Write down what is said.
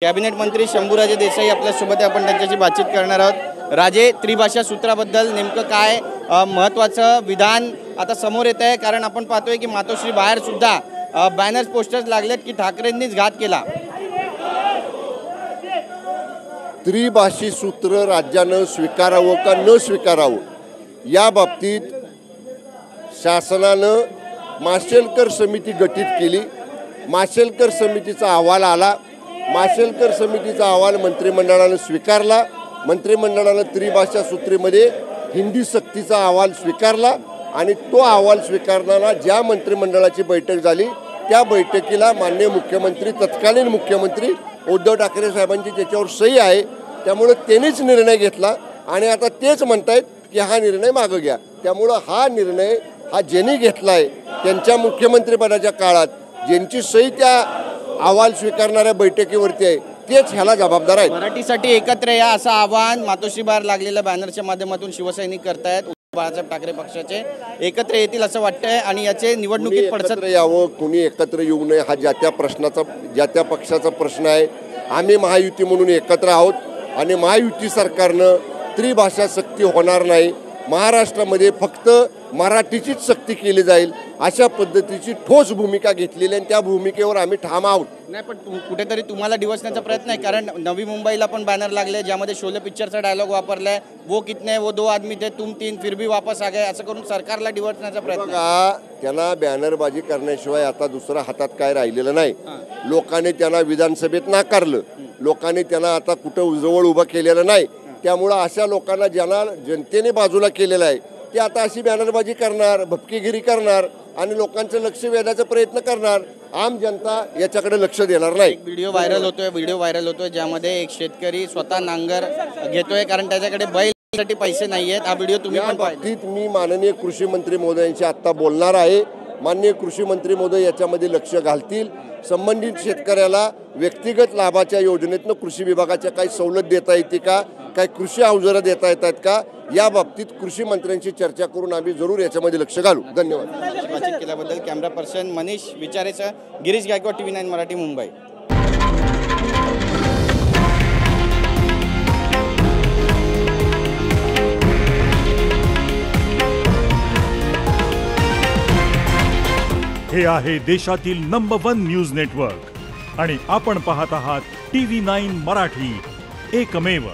Cabinet मंत्री शंभूराजे देसाई आपल्यासोबत आहे, आपण त्यांच्याशी बातचीत करणार आहोत। राजे, त्रिभाषा सूत्राबद्दल नेमकं काय महत्त्वाचं विधान आता समोर येत आहे? कारण आपण पाहतोय की मातोश्री बाहेर सुद्धा बॅनर्स पोस्टर्स लागलेत की ठाकरेंनीच घात केला। त्रिभाषी सूत्र राज्यानं स्वीकारावं का न स्वीकारावं या बाबतीत शासनानं माशेलकर समिती गठीत केली। माशेलकर समितीचा अहवाल आला। माशेलकर समितीचा अहवाल मंत्रिमंडळानं स्वीकारला। मंत्रिमंडळानं त्रिभाषा सूत्रेमध्ये हिंदी सक्तीचा अहवाल स्वीकारला आणि तो अहवाल स्वीकारताना ज्या मंत्रिमंडळाची बैठक झाली त्या बैठकीला माननीय मुख्यमंत्री, तत्कालीन मुख्यमंत्री उद्धव ठाकरे साहेबांची त्याच्यावर सही आहे। त्यामुळे त्यांनीच निर्णय घेतला आणि आता तेच म्हणतायत की हा निर्णय मागं घ्या। त्यामुळे हा निर्णय ज्यांनी घेतलाय त्यांच्या मुख्यमंत्रीपदाच्या काळात ज्यांची सही त्या अहवाल स्वीकारणाऱ्या बैठकीवरती आहे तेच ह्याला जबाबदार आहेत। मराठीसाठी एकत्र या असं आवाहन मातोश्री बाहेर लागलेल्या बॅनरच्या माध्यमातून शिवसैनिक करतायत। बाळासाहेब ठाकरे पक्षाचे एकत्र येतील असं वाटतंय आणि याचे निवडणुकीत पडसाद यावं, कुणी एकत्र येऊ नये हा ज्या त्या पक्षाचा प्रश्न आहे। आम्ही महायुती म्हणून एकत्र आहोत आणि महायुती सरकारनं त्रिभाषा सक्ती होणार नाही, महाराष्ट्रामध्ये फक्त मराठीचीच सक्ती केली जाईल अशा पद्धतीची ठोस भूमिका घेतलेली आणि त्या भूमिकेवर आम्ही ठाम आहोत। नाही, पण कुठेतरी तुम्हाला डिवचण्याचा प्रयत्न आहे, कारण नवी मुंबईला पण बॅनर लागले ज्यामध्ये शोले पिक्चरचा डायलॉग वापरलाय, वो कितने वो दो आदमी थे तुम तीन फिर भी वापस आ गए, असं करून सरकारला डिवचण्याचा प्रयत्न। त्यांना बॅनरबाजी करण्याशिवाय आता दुसऱ्या हातात काय राहिलेलं नाही। लोकांनी त्यांना विधानसभेत नाकारलं, लोकांनी त्यांना आता कुठं जवळ उभं केलेलं नाही। त्यामुळं अशा लोकांना ज्यांना जनतेने बाजूला केलेलं आहे ते आता अशी बॅनरबाजी करणार, भपकेगिरी करणार आणि लोकांचं लक्ष वेधायचा प्रयत्न करणार। आम जनता याच्याकडे लक्ष देणार नाही। व्हिडिओ व्हायरल होतोय ज्यामध्ये एक शेतकरी स्वतः नांगर घेतोय कारण त्याच्याकडे बैलसाठी पैसे नाही आहेत। हा व्हिडिओ तुम्ही पण पाहिला। मी माननीय कृषी मंत्री महोदयांशी आता बोलणार आहे। माननीय कृषी मंत्री महोदय याच्यामध्ये लक्ष घालतील। संबंधित शेतकऱ्याला व्यक्तिगत लाभाच्या योजनेतून कृषी विभागाच्या काही सवलत देता येते का, काही कृषी अवजारं देता येतात का, या बाबतीत कृषी मंत्र्यांशी चर्चा करून आम्ही जरूर याच्यामध्ये लक्ष घालू। धन्यवाद। बातचीत केल्याबद्दल कॅमेरा पर्सन मनीष विचारेसह गिरीश गायकवाड, TV9 मराठी, मुंबई। हे आहे देशातील नंबर 1 न्यूज नेटवर्क आणि आपण पाहत आहात TV9 मराठी, एकमेव।